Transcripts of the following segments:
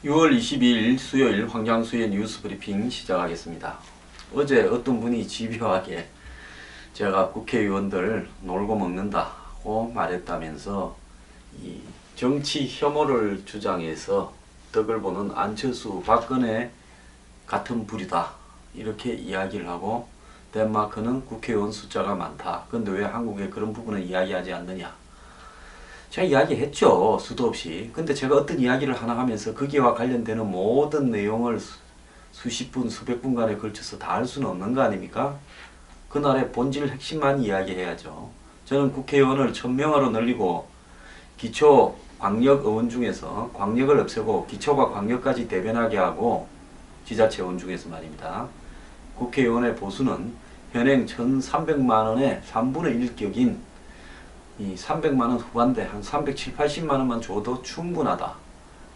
(6월 22일) 수요일 황장수의 뉴스 브리핑 시작하겠습니다. 어제 어떤 분이 집요하게 제가 국회의원들 놀고 먹는다고 말했다면서 이 정치 혐오를 주장해서 덕을 보는 안철수, 박근혜 같은 부류다 이렇게 이야기를 하고, 덴마크는 국회의원 숫자가 많다. 근데 왜 한국에 그런 부분은 이야기하지 않느냐. 제가 이야기했죠. 수도 없이. 근데 제가 어떤 이야기를 하나 하면서 거기와 관련되는 모든 내용을 수십 분, 수백 분간에 걸쳐서 다 할 수는 없는 거 아닙니까? 그날의 본질 핵심만 이야기해야죠. 저는 국회의원을 1000명으로 늘리고 기초 광역 의원 중에서 광역을 없애고 기초과 광역까지 대변하게 하고, 지자체 의원 중에서 말입니다. 국회의원의 보수는 현행 1300만원의 3분의 1격인 이 300만원 후반대 한 370, 80만원만 줘도 충분하다.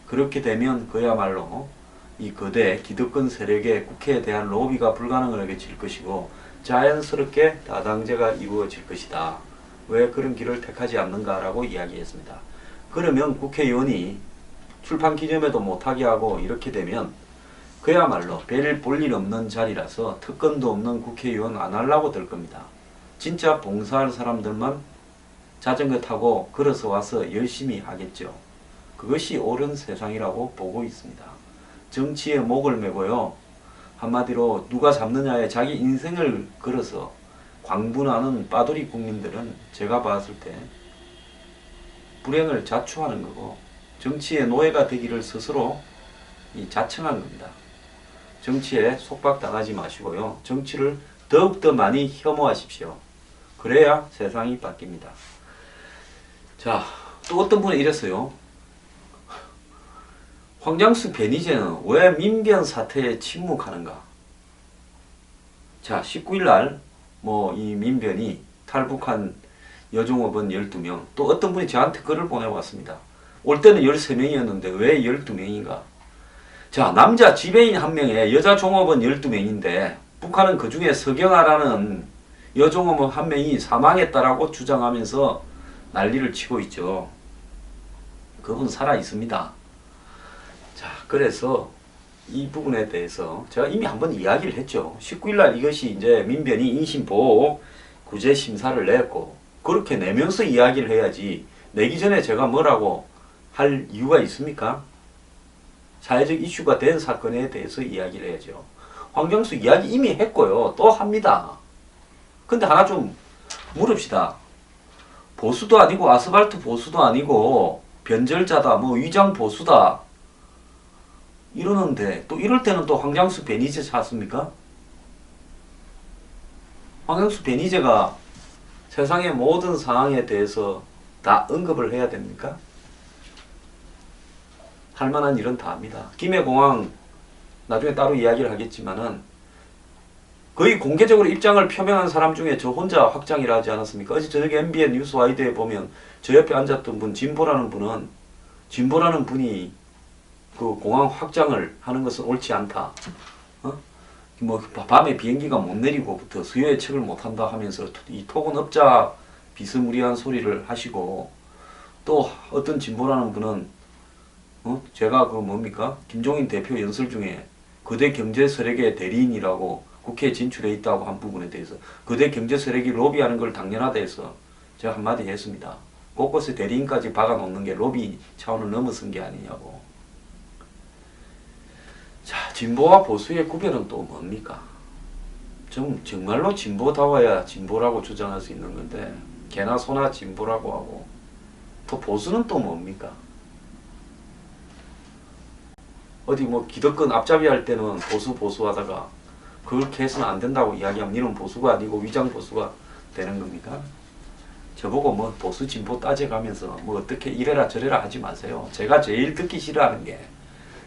그렇게 되면 그야말로 이 거대 기득권 세력의 국회에 대한 로비가 불가능하게 것이고 자연스럽게 다당제가 이루어질 것이다. 왜 그런 길을 택하지 않는가라고 이야기했습니다. 그러면 국회의원이 출판 기념회도 못하게 하고 이렇게 되면 그야말로 별 볼 일 없는 자리라서 특권도 없는 국회의원 안 하려고 들 겁니다. 진짜 봉사할 사람들만 자전거 타고 걸어서 와서 열심히 하겠죠. 그것이 옳은 세상이라고 보고 있습니다. 정치에 목을 메고요, 한마디로 누가 잡느냐에 자기 인생을 걸어서 광분하는 빠돌이 국민들은 제가 봤을 때 불행을 자초하는 거고 정치의 노예가 되기를 스스로 자청한 겁니다. 정치에 속박당하지 마시고요, 정치를 더욱더 많이 혐오하십시오. 그래야 세상이 바뀝니다. 자, 또 어떤 분이 이랬어요. 황장수 변희재는 왜 민변 사태에 침묵하는가? 자, 19일날 이 민변이 탈북한 여종업원 12명, 또 어떤 분이 저한테 글을 보내왔습니다. 올 때는 13명이었는데 왜 12명인가? 자, 남자 지배인 1명에 여자 종업원 12명인데 북한은 그 중에 서경아라는 여종업원 1명이 사망했다라고 주장하면서 난리를 치고 있죠. 그분 살아 있습니다. 자, 그래서 이 부분에 대해서 제가 이미 한번 이야기를 했죠. 19일날 이것이 이제 민변이 인신보호 구제 심사를 냈고, 그렇게 내면서 이야기를 해야지 내기 전에 제가 뭐라고 할 이유가 있습니까? 사회적 이슈가 된 사건에 대해서 이야기를 해야죠. 황장수 이야기 이미 했고요. 또 합니다. 근데 하나 좀 물읍시다. 보수도 아니고 아스팔트 보수도 아니고 변절자다, 위장 보수다 이러는데 또 이럴 때는 또 황장수 변희재 찾습니까? 황장수 변희재가 세상의 모든 상황에 대해서 다 언급을 해야 됩니까? 할 만한 일은 다 합니다. 김해공항 나중에 따로 이야기를 하겠지만은 거의 공개적으로 입장을 표명한 사람 중에 저 혼자 확장이라 하지 않았습니까? 어제 저녁에 MBN 뉴스와이드에 보면 저 옆에 앉았던 분, 진보라는 분이 그 공항 확장을 하는 것은 옳지 않다. 밤에 비행기가 못 내리고부터 수요에 책을 못 한다 하면서 이 토건업자 비스무리한 소리를 하시고, 또 어떤 진보라는 분은 제가 김종인 대표 연설 중에 거대 경제 세력의 대리인이라고 국회에 진출해 있다고 한 부분에 대해서 거대 경제 세력이 로비하는 걸 당연하다 해서 제가 한마디 했습니다. 곳곳에 대리인까지 박아놓는 게 로비 차원을 넘어선 게 아니냐고. 자, 진보와 보수의 구별은 또 뭡니까? 정말로 진보다워야 진보라고 주장할 수 있는 건데 개나 소나 진보라고 하고, 또 보수는 또 뭡니까? 어디 기득권 앞잡이 할 때는 보수하다가 그렇게 해서는 안 된다고 이야기하면 이런 보수가 아니고 위장 보수가 되는 겁니까? 저보고 보수 진보 따져가면서 어떻게 이래라 저래라 하지 마세요. 제가 제일 듣기 싫어하는 게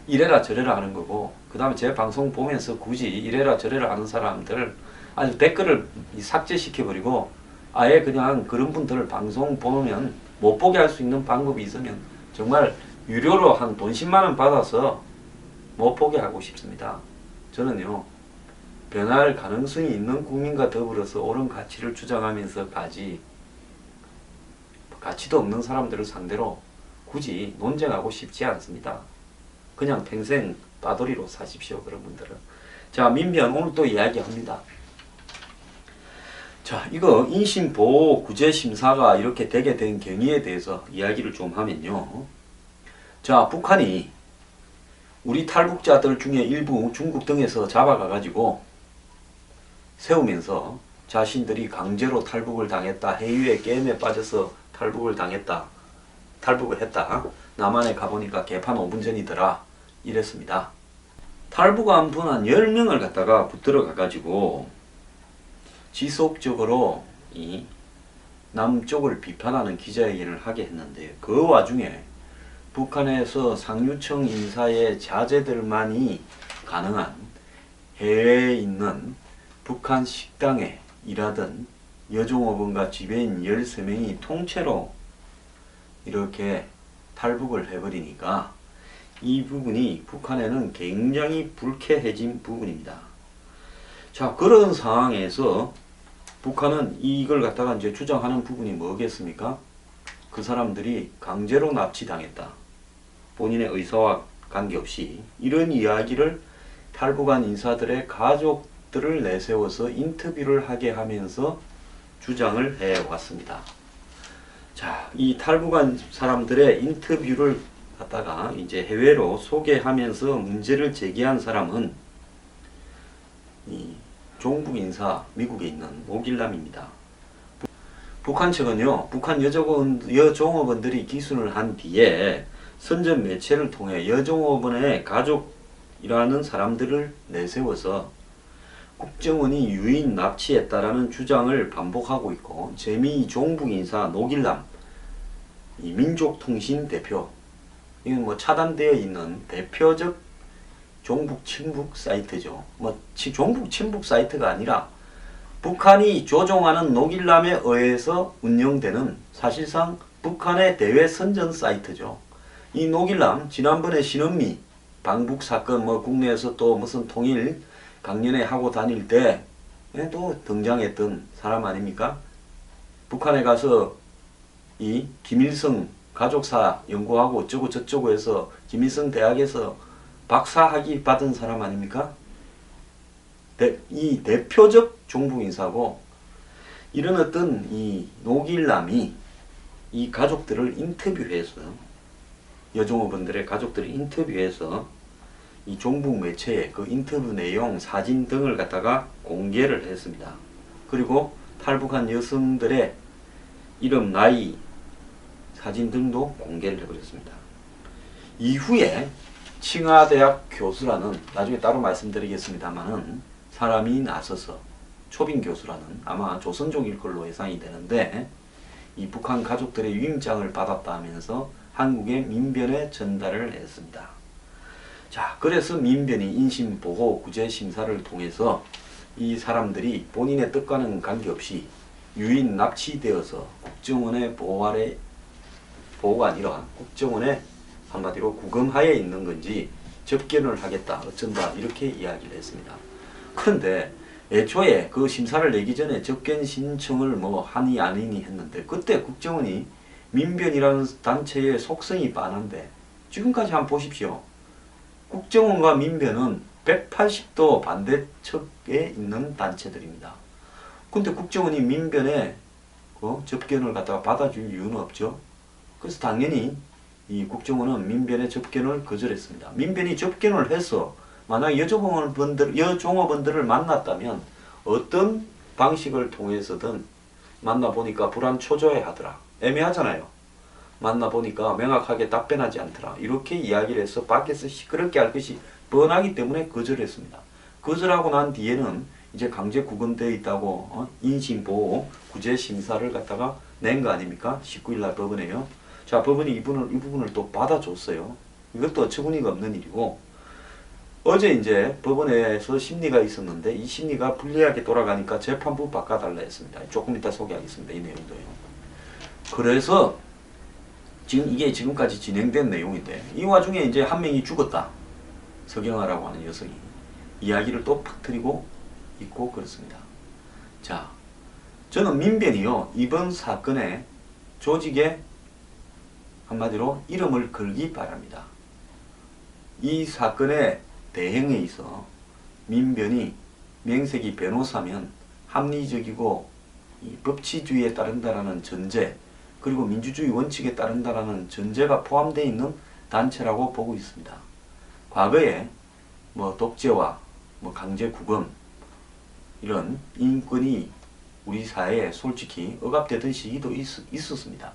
이래라 저래라 하는 거고, 그 다음에 제 방송 보면서 굳이 이래라 저래라 하는 사람들 아주 댓글을 삭제시켜버리고 아예 그냥 그런 분들 방송 보면 못 보게 할 수 있는 방법이 있으면 정말 유료로 한 돈 10만 원 받아서 못 보게 하고 싶습니다. 저는요, 변할 가능성이 있는 국민과 더불어서 옳은 가치를 주장하면서 가치도 없는 사람들을 상대로 굳이 논쟁하고 싶지 않습니다. 그냥 평생 빠돌이로 사십시오, 그런 분들은. 자, 민변 오늘 또 이야기합니다. 자, 이거 인신보호구제심사가 이렇게 되게 된 경위에 대해서 이야기를 좀 하면요. 자, 북한이 우리 탈북자들 중에 일부 중국 등에서 잡아가가지고 세우면서 자신들이 강제로 탈북을 당했다, 해유의 게임에 빠져서 탈북을 했다, 남한에 가보니까 개판 5분 전이더라, 이랬습니다. 탈북한 분 한 10명을 갖다가 붙들어 가가지고 지속적으로 이 남쪽을 비판하는 기자회견을 하게 했는데, 그 와중에 북한에서 상류층 인사의 자제들만이 가능한 해외에 있는 북한 식당에 일하던 여종업원과 지배인 13명이 통째로 이렇게 탈북을 해버리니까 이 부분이 북한에는 굉장히 불쾌해진 부분입니다. 자, 그런 상황에서 북한은 이걸 갖다가 이제 주장하는 부분이 뭐겠습니까? 그 사람들이 강제로 납치당했다, 본인의 의사와 관계없이, 이런 이야기를 탈북한 인사들의 가족들을 내세워서 인터뷰를 하게 하면서 주장을 해왔습니다. 자, 이 탈북한 사람들의 인터뷰를 갖다가 이제 해외로 소개하면서 문제를 제기한 사람은 이 종북 인사, 미국에 있는 노길남입니다. 북한 측은요, 북한 여종업원들이 기순을 한 뒤에 선전 매체를 통해 여종업원의 가족이라는 사람들을 내세워서 국정원이 유인 납치했다라는 주장을 반복하고 있고, 재미 종북 인사 노길남, 이 민족통신 대표, 이건 뭐 차단되어 있는 대표적 종북 친북 사이트죠. 뭐 종북 친북 사이트가 아니라 북한이 조종하는 노길남에 의해서 운영되는 사실상 북한의 대외 선전 사이트죠. 이 노길남, 지난번에 신은미 방북 사건, 뭐 국내에서 또 무슨 통일 강연회 하고 다닐 때 또 등장했던 사람 아닙니까? 북한에 가서 이 김일성 가족사 연구하고 어쩌고 저쩌고 해서 김일성 대학에서 박사학위 받은 사람 아닙니까? 이 대표적 종북 인사고, 이런 어떤 이 노길남이 이 가족들을 인터뷰해서, 여종업원들의 가족들을 인터뷰해서 이 종북 매체에 그 인터뷰 내용, 사진 등을 갖다가 공개를 했습니다. 그리고 탈북한 여성들의 이름, 나이, 사진 등도 공개를 해버렸습니다. 이후에 칭화대학 교수라는, 나중에 따로 말씀드리겠습니다만은, 사람이 나서서, 초빙 교수라는, 아마 조선족일 걸로 예상이 되는데, 이 북한 가족들의 유임장을 받았다 하면서 한국의 민변에 전달을 했습니다. 자, 그래서 민변이 인신보호구제심사를 통해서 이 사람들이 본인의 뜻과는 관계없이 유인 납치되어서 국정원의 보호가 아니라 국정원의 한마디로 구금하에 있는 건지 접견을 하겠다, 어쩐다, 이렇게 이야기를 했습니다. 그런데 애초에 그 심사를 내기 전에 접견 신청을 뭐 하니 아니니 했는데, 그때 국정원이 민변이라는 단체의 속성이 빤한데, 지금까지 한번 보십시오. 국정원과 민변은 180도 반대측에 있는 단체들입니다. 근데 국정원이 민변에 그 접견을 갖다가 받아줄 이유는 없죠. 그래서 당연히 이 국정원은 민변의 접견을 거절했습니다. 민변이 접견을 해서 만약 여종업원들을 만났다면 어떤 방식을 통해서든 만나보니까 불안초조해 하더라, 애매하잖아요. 만나보니까 명확하게 답변하지 않더라, 이렇게 이야기를 해서 밖에서 시끄럽게 할 것이 뻔하기 때문에 거절했습니다. 거절하고 난 뒤에는 이제 강제 구금되어 있다고 인신보호 구제심사를 갖다가 낸 거 아닙니까? 19일날 법원에요. 자, 법원이 이 부분을 또 받아줬어요. 이것도 어처구니가 없는 일이고, 어제 이제 법원에서 심리가 있었는데 이 심리가 불리하게 돌아가니까 재판부 바꿔달라 했습니다. 조금 이따 소개하겠습니다. 이 내용도요. 그래서 지금 이게 지금까지 진행된 내용인데 이 와중에 이제 한 명이 죽었다. 서경아라고 하는 여성이 이야기를 또 퍼뜨리고 있고 그렇습니다. 자, 저는 민변이요 이번 사건의 조직에 한마디로 이름을 걸기 바랍니다. 이 사건의 대행에 있어 민변이 명색이 변호사면 합리적이고 이 법치주의에 따른다라는 전제 그리고 민주주의 원칙에 따른다라는 전제가 포함되어 있는 단체라고 보고 있습니다. 과거에 뭐 독재와 뭐 강제 구금 이런 인권이 우리 사회에 솔직히 억압되던 시기도 있었습니다.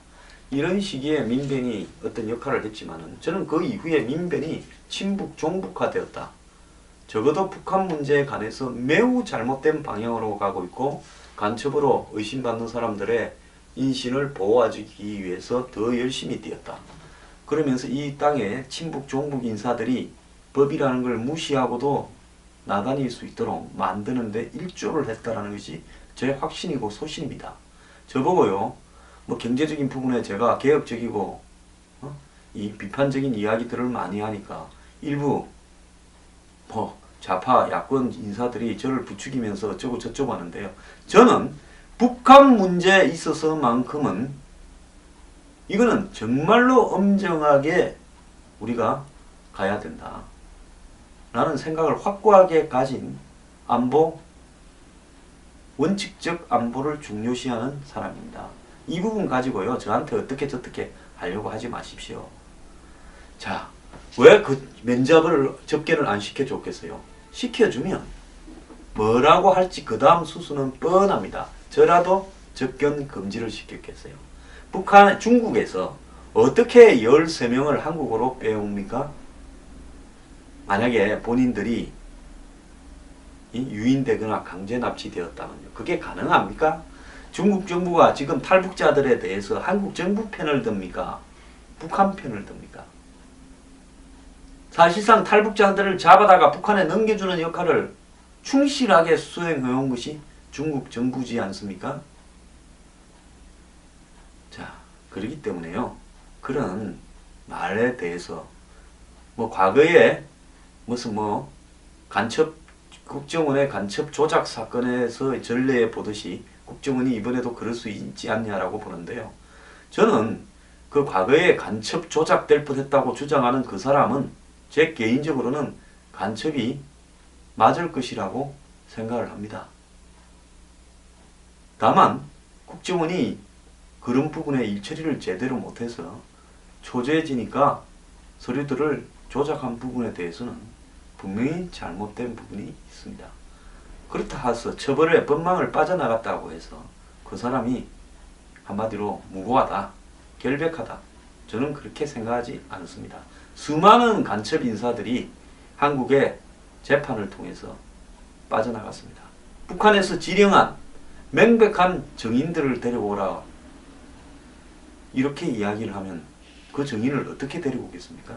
이런 시기에 민변이 어떤 역할을 했지만은 저는 그 이후에 민변이 친북 종북화되었다. 적어도 북한 문제에 관해서 매우 잘못된 방향으로 가고 있고 간첩으로 의심받는 사람들의 인신을 보호하기 위해서 더 열심히 뛰었다. 그러면서 이 땅에 친북 종북 인사들이 법이라는 걸 무시하고도 나다닐 수 있도록 만드는데 일조를 했다라는 것이 제 확신이고 소신입니다. 저보고요 뭐 경제적인 부분에 제가 개혁적이고 이 비판적인 이야기들을 많이 하니까 일부 뭐 좌파 야권 인사들이 저를 부추기면서 어쩌고 저쩌고 하는데요. 저는 북한 문제에 있어서만큼은 이거는 정말로 엄정하게 우리가 가야 된다. 라는 생각을 확고하게 가진 안보, 원칙적 안보를 중요시하는 사람입니다. 이 부분 가지고요. 저한테 어떻게 저떻게 하려고 하지 마십시오. 자, 왜 그 면접을 접견을 안 시켜줬겠어요? 시켜주면 뭐라고 할지 그 다음 수순은 뻔합니다. 저라도 접견 금지를 시켰겠어요. 중국에서 어떻게 13명을 한국으로 빼옵니까? 만약에 본인들이 유인되거나 강제 납치되었다면요. 그게 가능합니까? 중국 정부가 지금 탈북자들에 대해서 한국 정부 편을 듭니까? 북한 편을 듭니까? 사실상 탈북자들을 잡아다가 북한에 넘겨주는 역할을 충실하게 수행해온 것이 중국 정부지 않습니까? 자, 그렇기 때문에요. 그런 말에 대해서 뭐 과거에 무슨 뭐 간첩 국정원의 간첩 조작 사건에서 전례에 보듯이 국정원이 이번에도 그럴 수 있지 않냐라고 보는데요. 저는 그 과거에 간첩 조작될 뻔했다고 주장하는 그 사람은 제 개인적으로는 간첩이 맞을 것이라고 생각을 합니다. 다만 국정원이 그런 부분에 일처리를 제대로 못해서 초조해지니까 서류들을 조작한 부분에 대해서는 분명히 잘못된 부분이 있습니다. 그렇다 해서 처벌의 법망을 빠져나갔다고 해서 그 사람이 한마디로 무고하다, 결백하다. 저는 그렇게 생각하지 않습니다. 수많은 간첩 인사들이 한국의 재판을 통해서 빠져나갔습니다. 북한에서 지령한 명백한 정인들을 데려오라 이렇게 이야기를 하면 그 정인을 어떻게 데리고 오겠습니까?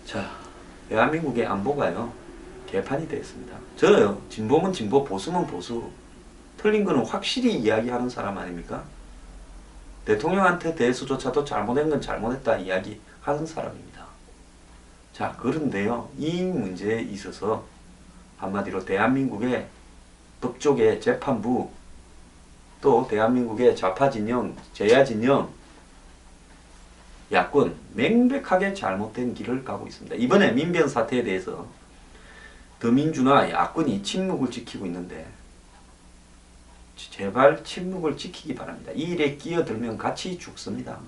자, 대한민국의 안보가요 개판이 되었습니다. 저요 진보면 진보, 보수면 보수, 틀린 거는 확실히 이야기하는 사람 아닙니까? 대통령한테 대해서조차도 잘못한 건 잘못했다 이야기하는 사람입니다. 자, 그런데요 이 문제에 있어서 한마디로 대한민국의 법조계 재판부 또 대한민국의 좌파 진영, 제야 진영, 야권 명백하게 잘못된 길을 가고 있습니다. 이번에 민변 사태에 대해서 더민주나 야권이 침묵을 지키고 있는데 제발 침묵을 지키기 바랍니다. 이 일에 끼어들면 같이 죽습니다.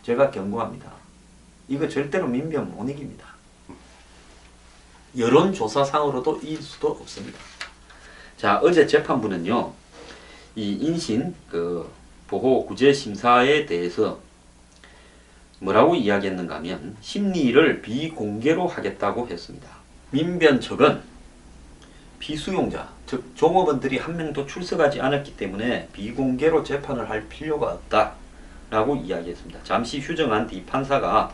제가 경고합니다. 이거 절대로 민변 못 이깁니다. 여론조사상으로도 이길 수도 없습니다. 자, 어제 재판부는요 이 인신 보호 구제 심사에 대해서 뭐라고 이야기했는가 하면 심리를 비공개로 하겠다고 했습니다. 민변 측은 피수용자, 즉 종업원들이 한 명도 출석하지 않았기 때문에 비공개로 재판을 할 필요가 없다라고 이야기했습니다. 잠시 휴정한 뒤 판사가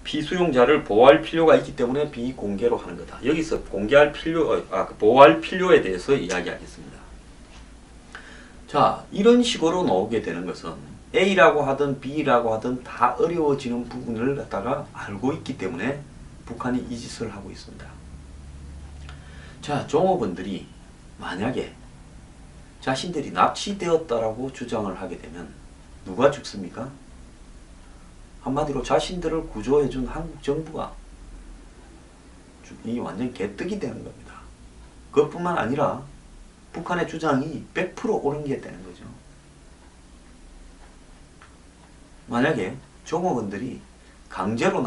피수용자를 보호할 필요가 있기 때문에 비공개로 하는 거다. 여기서 보호할 필요에 대해서 이야기하겠습니다. 자, 이런 식으로 나오게 되는 것은 A라고 하든 B라고 하든 다 어려워지는 부분을 갖다가 알고 있기 때문에 북한이 이 짓을 하고 있습니다. 자, 종업원들이 만약에 자신들이 납치되었다라고 주장을 하게 되면 누가 죽습니까? 한마디로 자신들을 구조해준 한국 정부가 이 완전 개떡이 되는 겁니다. 그것뿐만 아니라 북한의 주장이 100% 옳은 게 되는 거죠. 만약에 종업원들이 강제로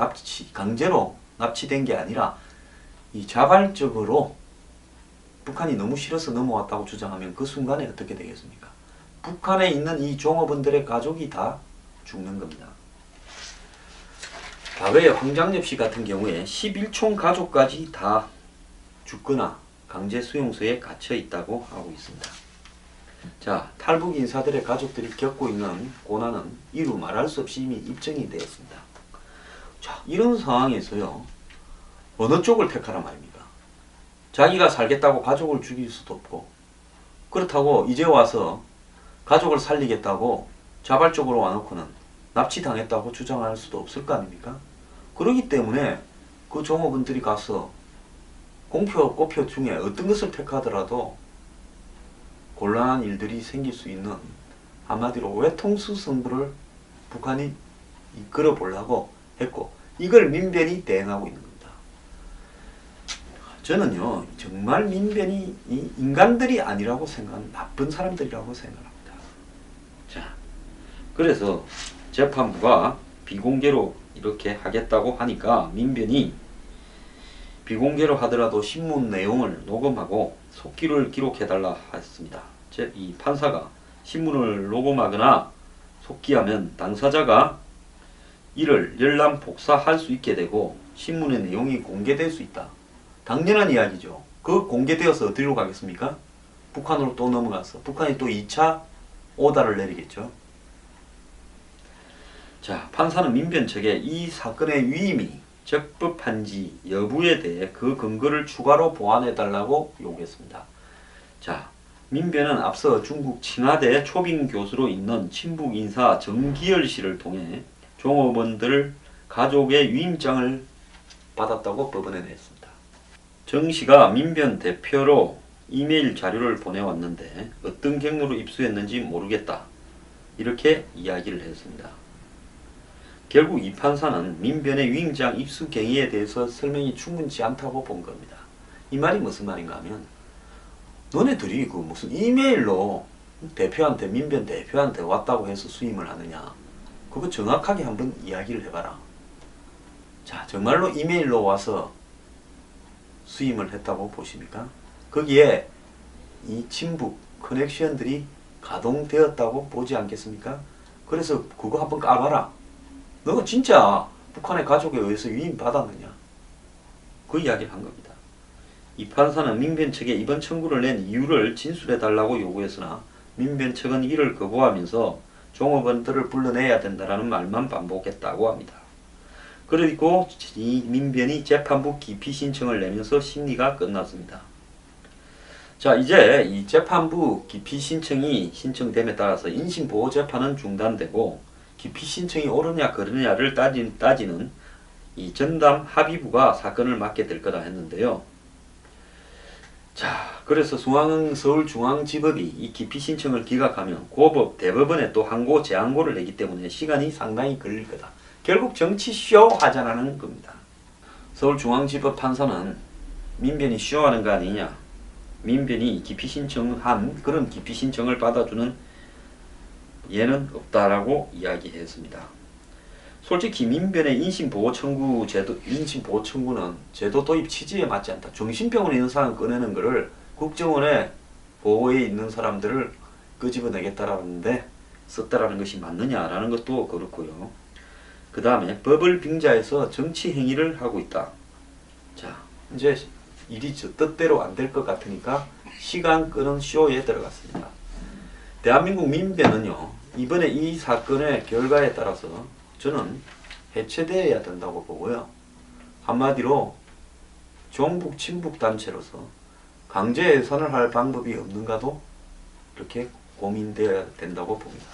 납치된 게 아니라 이 자발적으로 북한이 너무 싫어서 넘어왔다고 주장하면 그 순간에 어떻게 되겠습니까? 북한에 있는 이 종업원들의 가족이 다 죽는 겁니다. 과거에 황장엽 씨 같은 경우에 11총 가족까지 다 죽거나 강제 수용소에 갇혀 있다고 하고 있습니다. 자, 탈북 인사들의 가족들이 겪고 있는 고난은 이루 말할 수 없이 이미 입증이 되었습니다. 자, 이런 상황에서요, 어느 쪽을 택하라 말입니까? 자기가 살겠다고 가족을 죽일 수도 없고, 그렇다고 이제 와서 가족을 살리겠다고 자발적으로 와놓고는 납치당했다고 주장할 수도 없을 거 아닙니까? 그렇기 때문에 그 종업원들이 가서 공표, 꼬표 중에 어떤 것을 택하더라도 곤란한 일들이 생길 수 있는, 한마디로 외통수 승부를 북한이 이끌어 보려고 했고, 이걸 민변이 대응하고 있는 겁니다. 저는요, 정말 민변이 인간들이 아니라고 생각하는 나쁜 사람들이라고 생각합니다. 자, 그래서 재판부가 비공개로 이렇게 하겠다고 하니까 민변이 비공개로 하더라도 신문 내용을 녹음하고 속기를 기록해달라 했습니다. 즉, 이 판사가 신문을 녹음하거나 속기하면 당사자가 이를 열람 복사할 수 있게 되고 신문의 내용이 공개될 수 있다. 당연한 이야기죠. 그 공개되어서 어디로 가겠습니까? 북한으로 또 넘어가서 북한이 또 2차 오다를 내리겠죠. 자, 판사는 민변 측에 이 사건의 위임이 적법한지 여부에 대해 그 근거를 추가로 보완해달라고 요구했습니다. 자, 민변은 앞서 중국 칭화대 초빙 교수로 있는 친북 인사 정기열 씨를 통해 종업원들 가족의 위임장을 받았다고 법원에 냈습니다. 정 씨가 민변 대표로 이메일 자료를 보내왔는데 어떤 경로로 입수했는지 모르겠다, 이렇게 이야기를 했습니다. 결국 이 판사는 민변의 위임장 입수 경위에 대해서 설명이 충분치 않다고 본 겁니다. 이 말이 무슨 말인가 하면, 너네들이 그 무슨 이메일로 대표한테, 민변 대표한테 왔다고 해서 수임을 하느냐, 그거 정확하게 한번 이야기를 해봐라. 자, 정말로 이메일로 와서 수임을 했다고 보십니까? 거기에 이 친북 커넥션들이 가동되었다고 보지 않겠습니까? 그래서 그거 한번 까봐라. 너가 진짜 북한의 가족에 의해서 위임받았느냐? 그 이야기를 한 겁니다. 이 판사는 민변 측에 이번 청구를 낸 이유를 진술해달라고 요구했으나 민변 측은 이를 거부하면서 종업원들을 불러내야 된다라는 말만 반복했다고 합니다. 그리고 이 민변이 재판부 기피 신청을 내면서 심리가 끝났습니다. 자, 이제 이 재판부 기피 신청이 신청됨에 따라서 인신보호 재판은 중단되고 기피 신청이 옳으냐 그르냐를 따지는 이 전담 합의부가 사건을 맡게 될 거다 했는데요. 자, 그래서 서울중앙지법이 이 기피 신청을 기각하면 고법 대법원에 또 항고 재항고를 내기 때문에 시간이 상당히 걸릴 거다. 결국 정치쇼 하자라는 겁니다. 서울중앙지법 판사는 민변이 쇼하는 거 아니냐, 민변이 기피 신청한 그런 기피 신청을 받아주는 예는 없다라고 이야기했습니다. 솔직히 민변의 인신보호 청구는 제도 도입 취지에 맞지 않다. 정신병원에 있는 사람 꺼내는 거를 국정원의 보호에 있는 사람들을 끄집어내겠다라는데 썼다라는 것이 맞느냐라는 것도 그렇고요. 그 다음에 법을 빙자해서 정치 행위를 하고 있다. 자, 이제 일이 저 뜻대로 안 될 것 같으니까 시간 끄는 쇼에 들어갔습니다. 대한민국 민변은요, 이번에 이 사건의 결과에 따라서 저는 해체되어야 된다고 보고요. 한마디로 종북 친북 단체로서 강제 해산을 할 방법이 없는가도 이렇게 고민되어야 된다고 봅니다.